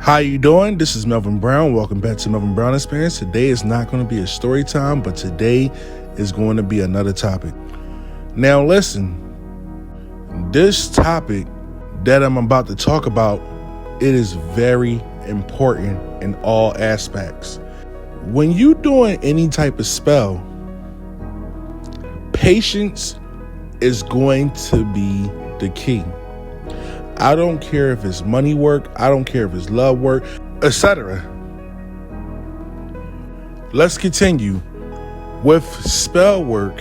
How you doing? This is Melvin Brown. Welcome back to Melvin Brown Experience. Today is not going to be a story time, but today is going to be another topic. Now listen, this topic that I'm about to talk about, it is very important in all aspects. When you doing any type of spell, patience is going to be the key. I don't care if it's money work, I don't care if it's love work, etc. Let's continue. With spell work,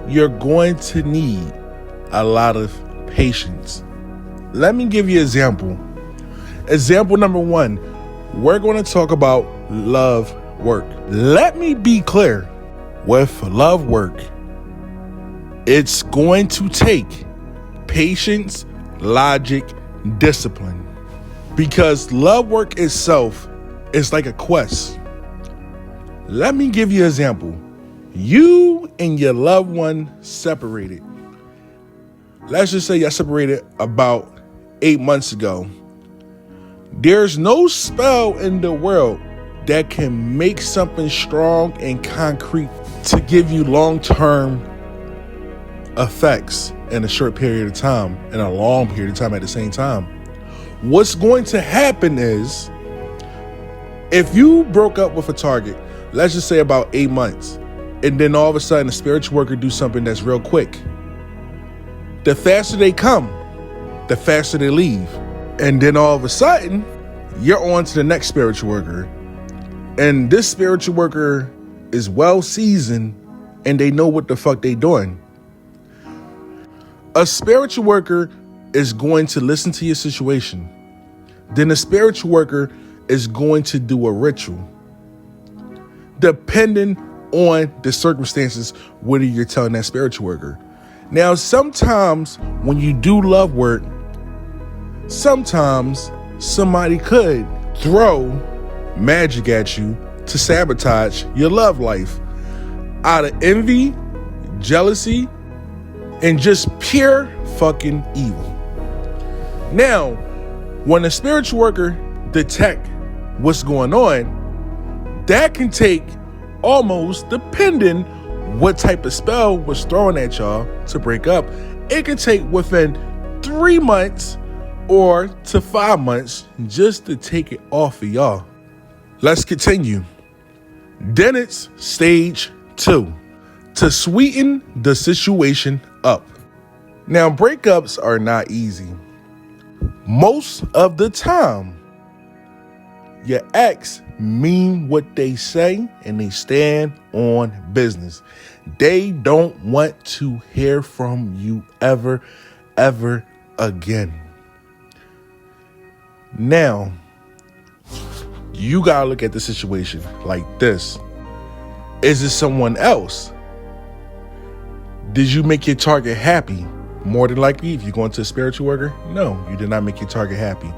you're going to need a lot of patience. Let me give you an example. Example number 1, we're going to talk about love work. Let me be clear. With love work, it's going to take patience, logic, discipline, because love work itself is like a quest. Let me give you an example. You and your loved one separated. Let's just say you're separated about 8 months ago. There's no spell in the world that can make something strong and concrete to give you long-term effects in a short period of time and a long period of time at the same time. What's going to happen is, if you broke up with a target, let's just say about 8 months, and then all of a sudden the spiritual worker do something that's real quick, the faster they come, the faster they leave. And then all of a sudden, you're on to the next spiritual worker. And this spiritual worker is well seasoned and they know what the fuck they doing. A spiritual worker is going to listen to your situation. Then a spiritual worker is going to do a ritual, depending on the circumstances, whether you're telling that spiritual worker. Now, sometimes when you do love work, sometimes somebody could throw magic at you to sabotage your love life out of envy, jealousy, and just pure fucking evil. Now, when a spiritual worker detect what's going on, that can take almost, depending what type of spell was thrown at y'all to break up, it can take within 3 months or to 5 months just to take it off of y'all. Let's continue. Then it's stage 2, to sweeten the situation up. Now, breakups are not easy. Most of the time, your ex mean what they say and they stand on business. They don't want to hear from you ever again. Now, you gotta look at the situation like this. Is it someone else? Did you make your target happy? More than likely, if you're going to a spiritual worker, no, you did not make your target happy.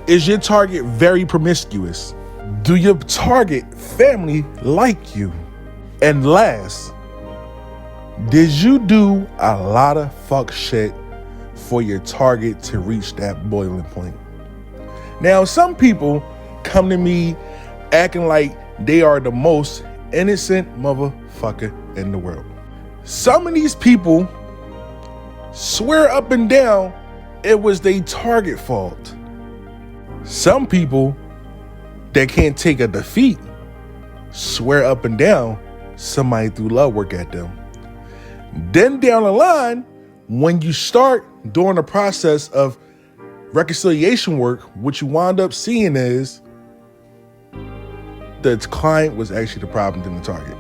Is your target very promiscuous? Do your target family like you? And last, did you do a lot of fuck shit for your target to reach that boiling point? Now, some people come to me acting like they are the most innocent motherfucker in the world. Some of these people swear up and down it was their target fault. Some people that can't take a defeat swear up and down somebody threw love work at them. Then down the line, when you start doing the process of reconciliation work, what you wind up seeing is the client was actually the problem than the target.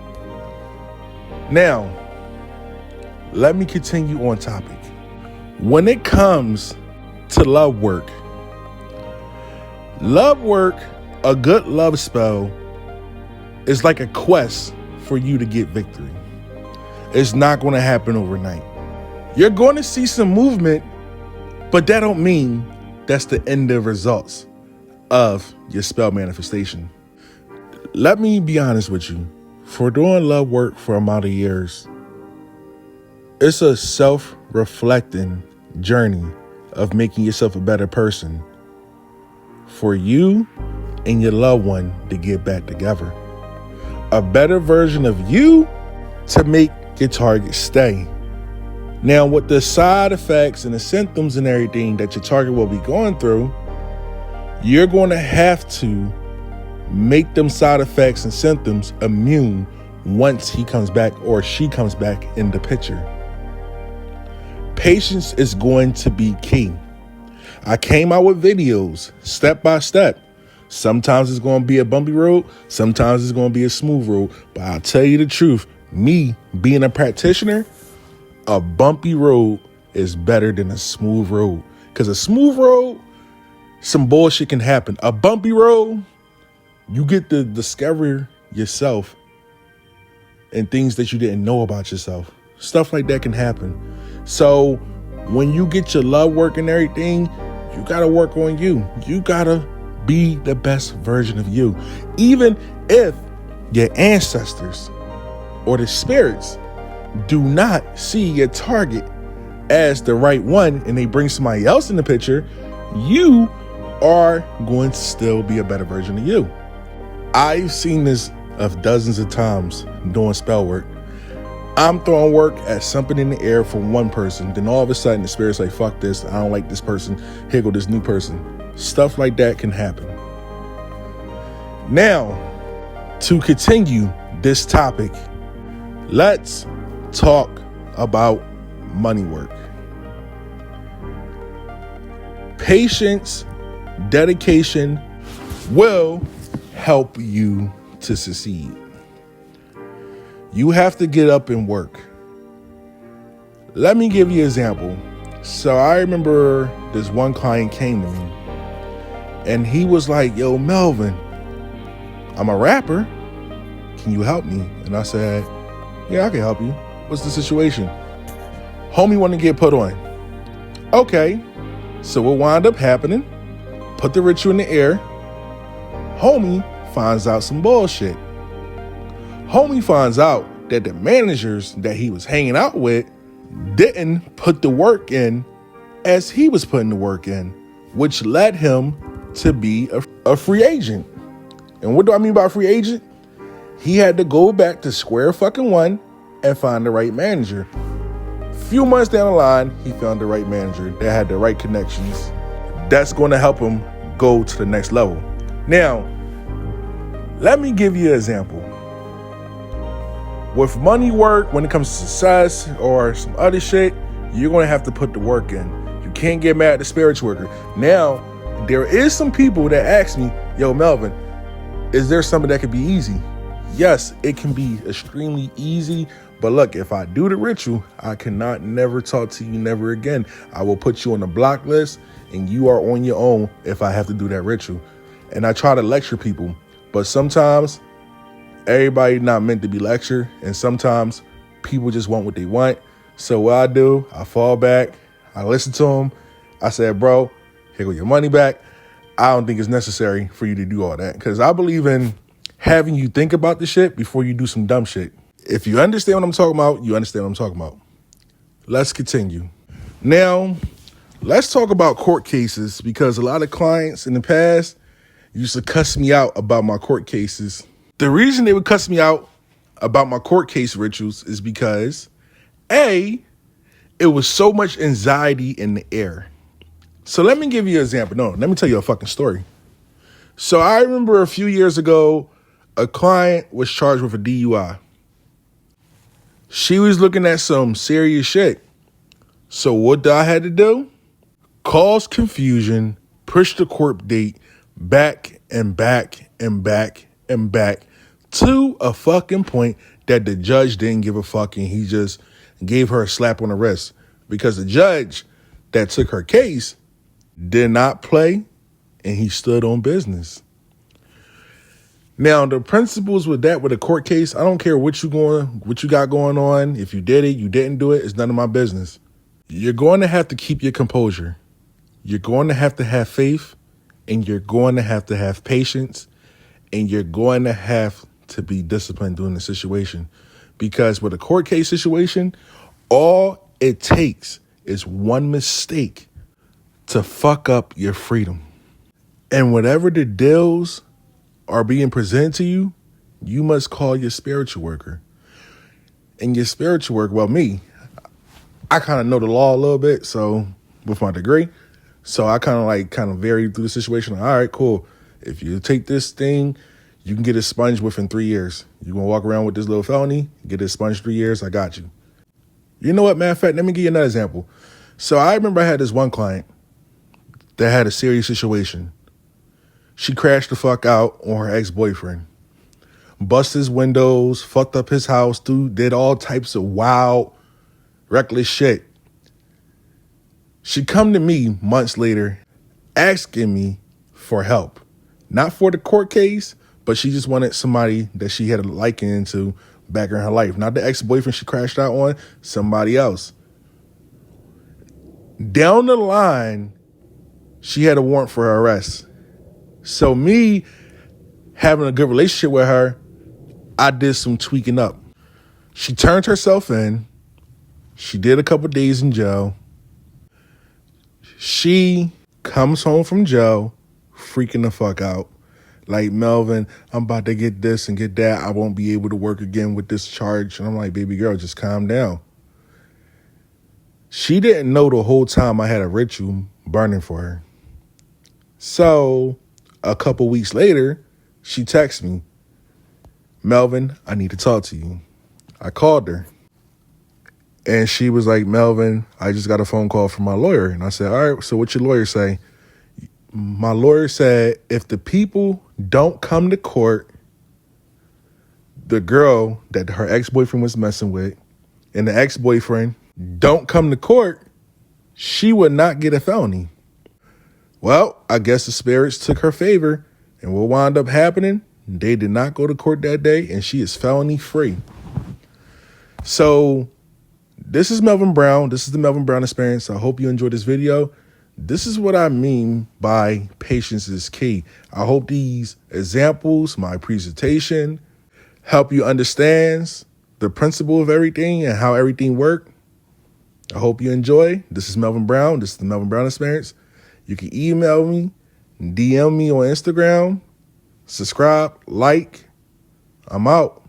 Now, let me continue on topic. When it comes to love work, a good love spell is like a quest for you to get victory. It's not going to happen overnight. You're going to see some movement, but that don't mean that's the end of results of your spell manifestation. Let me be honest with you. For doing love work for a amount of years, it's a self-reflecting journey of making yourself a better person for you and your loved one to get back together. A better version of you to make your target stay. Now, with the side effects and the symptoms and everything that your target will be going through, you're going to have to make them side effects and symptoms immune once he comes back or she comes back in the picture. Patience is going to be key. I came out with videos step by step. Sometimes it's going to be a bumpy road. Sometimes it's going to be a smooth road. But I'll tell you the truth. Me being a practitioner, a bumpy road is better than a smooth road. Because a smooth road, some bullshit can happen. A bumpy road, you get to discover yourself and things that you didn't know about yourself. Stuff like that can happen. So when you get your love work and everything, you got to work on you. You got to be the best version of you. Even if your ancestors or the spirits do not see your target as the right one and they bring somebody else in the picture, you are going to still be a better version of you. I've seen this of dozens of times doing spell work. I'm throwing work at something in the air from one person. Then all of a sudden the spirit's like, fuck this. I don't like this person. Here go this new person. Stuff like that can happen. Now, to continue this topic, let's talk about money work. Patience, dedication will help you to succeed. You have to get up and work. Let me give you an example. So I remember this one client came to me and he was like, yo, Melvin, I'm a rapper. Can you help me? And I said, yeah, I can help you. What's the situation? Homie want to get put on. Okay. So what wound up happening? Put the ritual in the air. Homie finds out some bullshit. Homie finds out that the managers that he was hanging out with didn't put the work in as he was putting the work in, which led him to be a free agent. And what do I mean by free agent? He had to go back to square fucking one and find the right manager. Few months down the line, he found the right manager that had the right connections. That's going to help him go to the next level. Now, let me give you an example. With money work, when it comes to success or some other shit, you're going to have to put the work in. You can't get mad at the spiritual worker. Now, there is some people that ask me, yo, Melvin, is there something that could be easy? Yes, it can be extremely easy. But look, if I do the ritual, I cannot never talk to you never again. I will put you on the block list and you are on your own if I have to do that ritual. And I try to lecture people, but sometimes everybody not meant to be lectured. And sometimes people just want what they want. So what I do, I fall back, I listen to them. I said, bro, here go your money back. I don't think it's necessary for you to do all that because I believe in having you think about the shit before you do some dumb shit. If you understand what I'm talking about, you understand what I'm talking about. Let's continue. Now, let's talk about court cases because a lot of clients in the past used to cuss me out about my court cases. The reason they would cuss me out about my court case rituals is because, A, it was so much anxiety in the air. So let me give you an example. No, let me tell you a fucking story. So I remember a few years ago, a client was charged with a DUI. She was looking at some serious shit. So what I had to do? Cause confusion, push the court date back and back and back and back to a fucking point that the judge didn't give a fuck and he just gave her a slap on the wrist because the judge that took her case did not play and he stood on business. Now, the principles with that, with a court case, I don't care what you got going on. If you did it, you didn't do it, it's none of my business. You're going to have to keep your composure. You're going to have faith, and you're going to have patience, and you're going to have to be disciplined during the situation. Because with a court case situation, all it takes is one mistake to fuck up your freedom. And whatever the deals are being presented to you, you must call your spiritual worker. And your spiritual worker, well, me, I kind of know the law a little bit, so with my degree. So I kind of varied through the situation. Like, all right, cool. If you take this thing, you can get it expunged within 3 years. You're going to walk around with this little felony, get it expunged 3 years, I got you. You know what, matter of fact, let me give you another example. So I remember I had this one client that had a serious situation. She crashed the fuck out on her ex-boyfriend. Busted his windows, fucked up his house, did all types of wild, reckless shit. She come to me months later asking me for help. Not for the court case, but she just wanted somebody that she had a liking into back in her life. Not the ex-boyfriend she crashed out on, somebody else. Down the line, she had a warrant for her arrest. So me having a good relationship with her, I did some tweaking up. She turned herself in. She did a couple days in jail. She comes home from jail freaking the fuck out. Like, Melvin, I'm about to get this and get that. I won't be able to work again with this charge. And I'm like, baby girl, just calm down. She didn't know the whole time I had a ritual burning for her. So a couple weeks later, she texts me, Melvin, I need to talk to you. I called her. And she was like, Melvin, I just got a phone call from my lawyer. And I said, all right, so what your lawyer say? My lawyer said, if the people don't come to court, the girl that her ex-boyfriend was messing with and the ex-boyfriend don't come to court, she would not get a felony. Well, I guess the spirits took her favor, and what wound up happening, they did not go to court that day, and she is felony free. So this is Melvin Brown. This is the Melvin Brown Experience. I hope you enjoyed this video. This is what I mean by patience is key. I hope these examples, my presentation, help you understand the principle of everything and how everything works. I hope you enjoy. This is Melvin Brown. This is the Melvin Brown Experience. You can email me, DM me on Instagram, subscribe, like. I'm out.